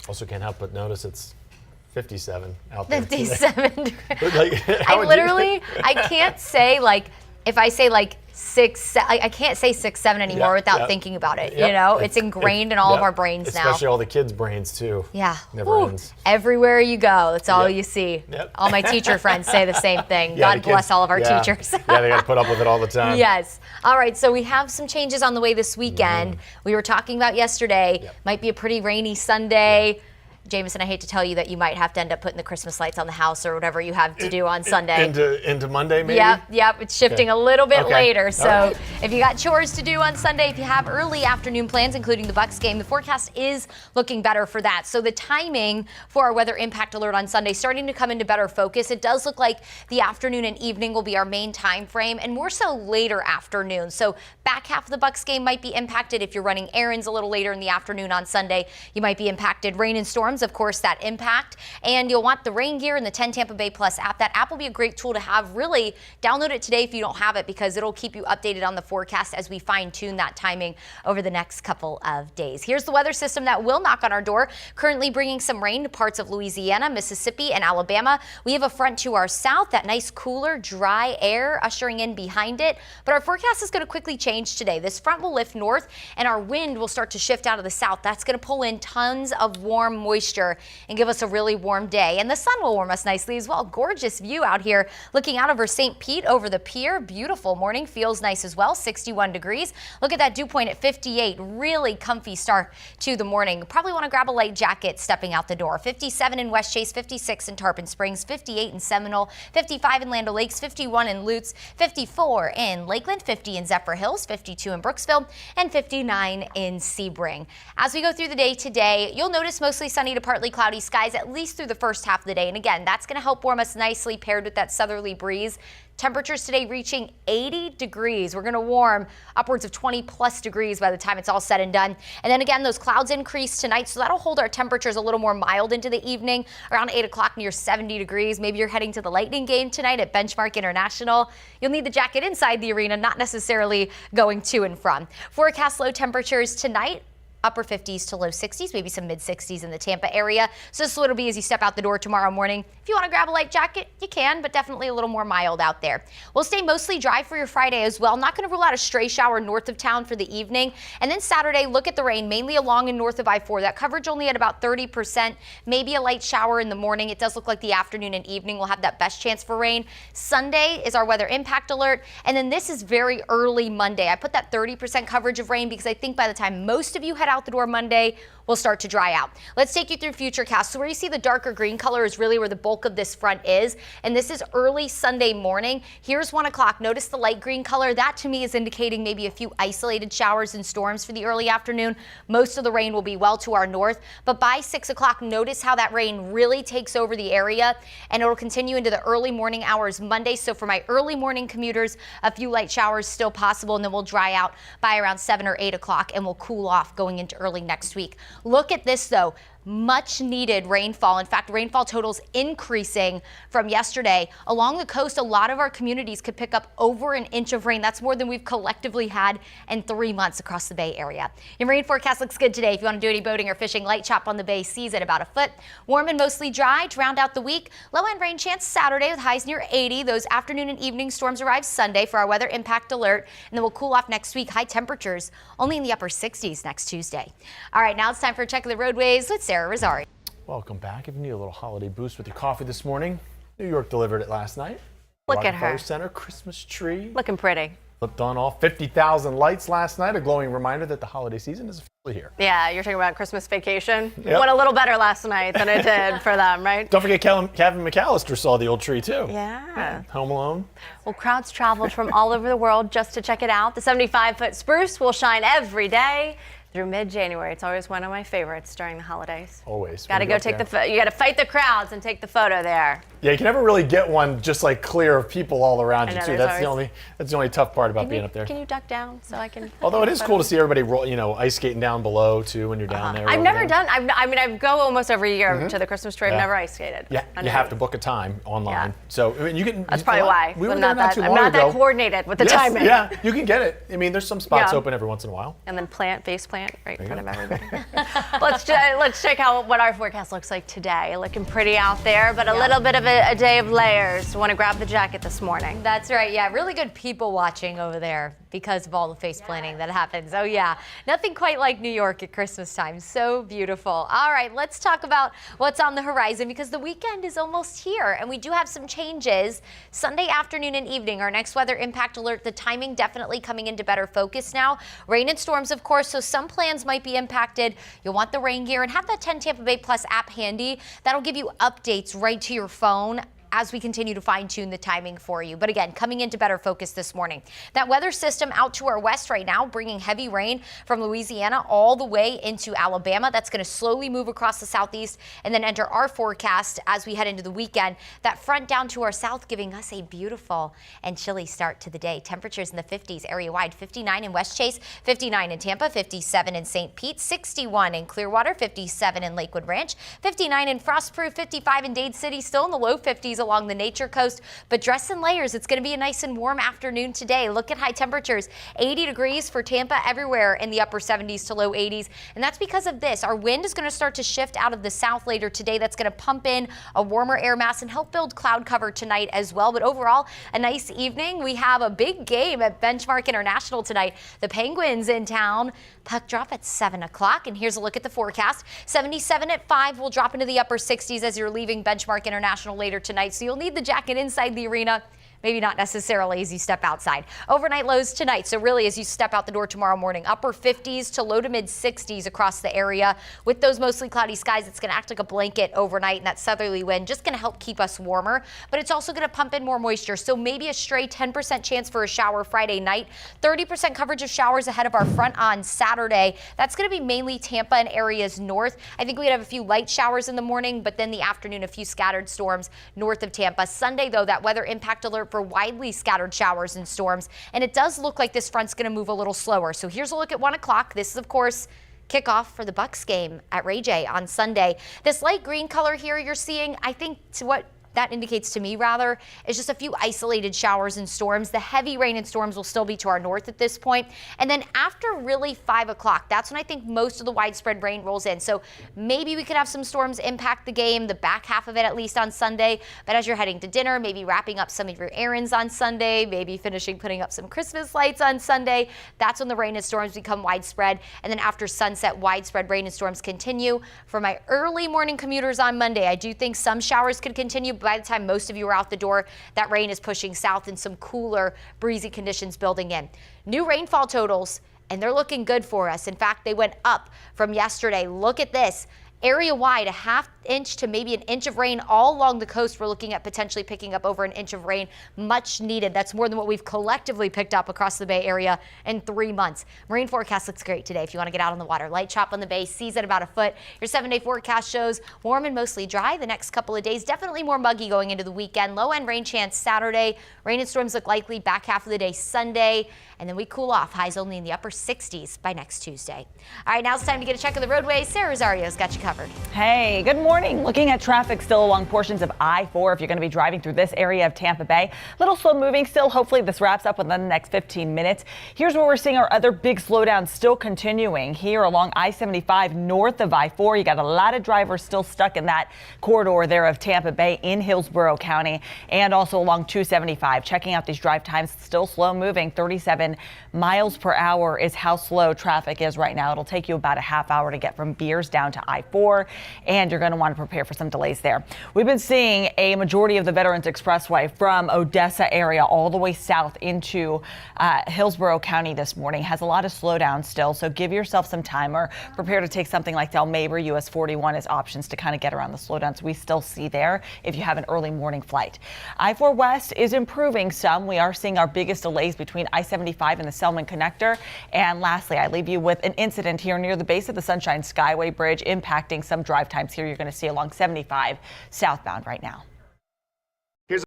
Also can't help but notice it's 57 out there. 57 degrees. I can't say if I say 6, I can't say 6, 7 anymore without thinking about it. Yep. You know, it's ingrained in all of our brains now. Especially all the kids' brains too. Yeah. Never ends. Everywhere you go, that's all you see. Yep. All my teacher friends say the same thing. God bless all of our teachers. Yeah, they got to put up with it all the time. Yes. All right, so we have some changes on the way this weekend. We were talking about yesterday. Might be a pretty rainy Sunday. Jameson, I hate to tell you that you might have to end up putting the Christmas lights on the house or whatever you have to do on Sunday. Into Monday, maybe? Yep. It's shifting a little bit later. So right. If you got chores to do on Sunday, if you have early afternoon plans, including the Bucs game, the forecast is looking better for that. So the timing for our weather impact alert on Sunday starting to come into better focus. It does look like the afternoon and evening will be our main time frame, and more so later afternoon. So back half of the Bucs game might be impacted. If you're running errands a little later in the afternoon on Sunday, you might be impacted. Rain and storms, of course, that impact. And you'll want the rain gear and the 10 Tampa Bay Plus app. That app will be a great tool to have. Really, download it today if you don't have it, because it'll keep you updated on the forecast as we fine tune that timing over the next couple of days. Here's the weather system that will knock on our door, currently bringing some rain to parts of Louisiana, Mississippi, and Alabama. We have a front to our south, that nice cooler, dry air ushering in behind it. But our forecast is going to quickly change today. This front will lift north, and our wind will start to shift out of the south. That's going to pull in tons of warm moisture and give us a really warm day. And the sun will warm us nicely as well. Gorgeous view out here looking out over St. Pete over the pier. Beautiful morning. Feels nice as well. 61 degrees. Look at that dew point at 58. Really comfy start to the morning. Probably want to grab a light jacket stepping out the door. 57 in West Chase, 56 in Tarpon Springs, 58 in Seminole, 55 in Land O'Lakes, 51 in Lutz, 54 in Lakeland, 50 in Zephyr Hills, 52 in Brooksville, and 59 in Sebring. As we go through the day today, you'll notice mostly sunny to partly cloudy skies, at least through the first half of the day. And again, that's going to help warm us nicely paired with that southerly breeze. Temperatures today reaching 80 degrees. We're going to warm upwards of 20 plus degrees by the time it's all said and done. And then again, those clouds increase tonight, so that'll hold our temperatures a little more mild into the evening. Around 8 o'clock, near 70 degrees. Maybe you're heading to the Lightning game tonight at Benchmark International. You'll need the jacket inside the arena, not necessarily going to and from. Forecast low temperatures tonight. Upper 50s to low 60s, maybe some mid 60s in the Tampa area. So this is what it'll be as you step out the door tomorrow morning. If you want to grab a light jacket, you can, but definitely a little more mild out there. We'll stay mostly dry for your Friday as well. Not going to rule out a stray shower north of town for the evening. And then Saturday, look at the rain, mainly along and north of I-4. That coverage only at about 30%, maybe a light shower in the morning. It does look like the afternoon and evening will have that best chance for rain. Sunday is our weather impact alert. And then this is very early Monday. I put that 30% coverage of rain because I think by the time most of you head out the door Monday, will start to dry out. Let's take you through Futurecast. So where you see the darker green color is really where the bulk of this front is. And this is early Sunday morning. Here's 1 o'clock. Notice the light green color. That to me is indicating maybe a few isolated showers and storms for the early afternoon. Most of the rain will be well to our north. But by 6 o'clock, notice how that rain really takes over the area, and it'll continue into the early morning hours Monday. So for my early morning commuters, a few light showers still possible, and then we'll dry out by around 7 or 8 o'clock, and we'll cool off going into early next week. Look at this though. Much needed rainfall. In fact, rainfall totals increasing from yesterday. Along the coast, a lot of our communities could pick up over an inch of rain. That's more than we've collectively had in 3 months across the Bay Area. Your rain forecast looks good today. If you want to do any boating or fishing, light chop on the Bay seas at about a foot. Warm and mostly dry to round out the week. Low end rain chance Saturday with highs near 80. Those afternoon and evening storms arrive Sunday for our weather impact alert. And then we'll cool off next week. High temperatures only in the upper 60s next Tuesday. All right, now it's time for a check of the roadways with Rosario. Welcome back. If you need a little holiday boost with your coffee this morning, New York delivered it last night. Look at her. Rockefeller Center, Christmas tree. Looking pretty. Flipped on all 50,000 lights last night. A glowing reminder that the holiday season is officially here. Yeah, you're talking about Christmas vacation. Yep. It went a little better last night than it did for them, right? Don't forget Kevin McAllister saw the old tree too. Yeah. Home Alone. Well, crowds traveled from all over the world just to check it out. The 75-foot spruce will shine every day through mid-January. It's always one of my favorites during the holidays. Always. Got to go take you got to fight the crowds and take the photo there. Yeah, you can never really get one just like clear of people all around you too. That's always... the only tough part about being up there. Can you duck down so I can? Although it is cool to see everybody ice skating down below too when you're down there. I've never done. I go almost every year to the Christmas tree. I've never ice skated. Yeah, you have to book a time online. Yeah. So I mean, you can. That's probably why. We were I'm there not that coordinated with the timing. Yeah, you can get it. I mean, there's some spots open every once in a while. And then face plant. giant right in front of everybody. Let's check out what our forecast looks like today. Looking pretty out there, but a little bit of a day of layers. Want to grab the jacket this morning. That's right. Yeah, really good people watching over there because of all the face planting that happens. Oh yeah, nothing quite like New York at Christmas time. So beautiful. All right, let's talk about what's on the horizon because the weekend is almost here and we do have some changes. Sunday afternoon and evening, our next weather impact alert, the timing definitely coming into better focus now. Rain and storms, of course, so some plans might be impacted. You'll want the rain gear and have that 10 Tampa Bay Plus app handy. That'll give you updates right to your phone as we continue to fine-tune the timing for you. But again, coming into better focus this morning. That weather system out to our west right now, bringing heavy rain from Louisiana all the way into Alabama. That's going to slowly move across the southeast and then enter our forecast as we head into the weekend. That front down to our south giving us a beautiful and chilly start to the day. Temperatures in the 50s area-wide, 59 in West Chase, 59 in Tampa, 57 in St. Pete, 61 in Clearwater, 57 in Lakewood Ranch, 59 in Frostproof, 55 in Dade City, still in the low 50s along the Nature Coast, but dress in layers. It's going to be a nice and warm afternoon today. Look at high temperatures, 80 degrees for Tampa, everywhere in the upper 70s to low 80s, and that's because of this. Our wind is going to start to shift out of the south later today. That's going to pump in a warmer air mass and help build cloud cover tonight as well, but overall, a nice evening. We have a big game at Benchmark International tonight. The Penguins in town. Puck drop at 7 o'clock, and here's a look at the forecast. 77 at 5 will drop into the upper 60s as you're leaving Benchmark International later tonight, so you'll need the jacket inside the arena. Maybe not necessarily as you step outside. Overnight lows tonight, so really as you step out the door tomorrow morning, upper 50s to low to mid 60s across the area. With those mostly cloudy skies, it's going to act like a blanket overnight, and that southerly wind just going to help keep us warmer, but it's also going to pump in more moisture, so maybe a stray 10% chance for a shower Friday night. 30% coverage of showers ahead of our front on Saturday. That's going to be mainly Tampa and areas north. I think we'd have a few light showers in the morning, but then the afternoon, a few scattered storms north of Tampa. Sunday, though, that weather impact alert for widely scattered showers and storms, and it does look like this front's going to move a little slower. So here's a look at 1 o'clock. This is, of course, kickoff for the Bucks game at Ray J on Sunday. This light green color here you're seeing, I think to what that indicates to me rather is just a few isolated showers and storms. The heavy rain and storms will still be to our north at this point. And then after really 5 o'clock, that's when I think most of the widespread rain rolls in. So maybe we could have some storms impact the game, the back half of it at least on Sunday. But as you're heading to dinner, maybe wrapping up some of your errands on Sunday, maybe finishing putting up some Christmas lights on Sunday, that's when the rain and storms become widespread. And then after sunset, widespread rain and storms continue. For my early morning commuters on Monday, I do think some showers could continue. By the time most of you are out the door, that rain is pushing south and some cooler, breezy conditions building in. New rainfall totals, and they're looking good for us. In fact, they went up from yesterday. Look at this. Area-wide, a ½ inch to maybe an inch of rain all along the coast. We're looking at potentially picking up over an inch of rain, much needed. That's more than what we've collectively picked up across the Bay Area in 3 months. Marine forecast looks great today if you want to get out on the water. Light chop on the bay, seas at about a foot. Your 7-day forecast shows warm and mostly dry the next couple of days. Definitely more muggy going into the weekend. Low-end rain chance Saturday. Rain and storms look likely back half of the day Sunday. And then we cool off. Highs only in the upper 60s by next Tuesday. All right, now it's time to get a check of the roadways. Sarah Rosario's got you covered. Hey, good morning. Looking at traffic still along portions of I-4 if you're going to be driving through this area of Tampa Bay. A little slow moving still. Hopefully this wraps up within the next 15 minutes. Here's where we're seeing our other big slowdowns still continuing here along I-75 north of I-4. You got a lot of drivers still stuck in that corridor there of Tampa Bay in Hillsborough County, and also along 275. Checking out these drive times, still slow moving. 37 miles per hour is how slow traffic is right now. It'll take you about a half hour to get from Beers down to I-4, and you're going to want to prepare for some delays there. We've been seeing a majority of the Veterans Expressway from Odessa area all the way south into Hillsborough County this morning. Has a lot of slowdowns still, so give yourself some time or prepare to take something like Del Mabry US 41 as options to kind of get around the slowdowns we still see there if you have an early morning flight. I-4 West is improving some. We are seeing our biggest delays between I-75 and the Selman Connector. And lastly, I leave you with an incident here near the base of the Sunshine Skyway Bridge impacting some drive times here you're going to see along 75 southbound right now.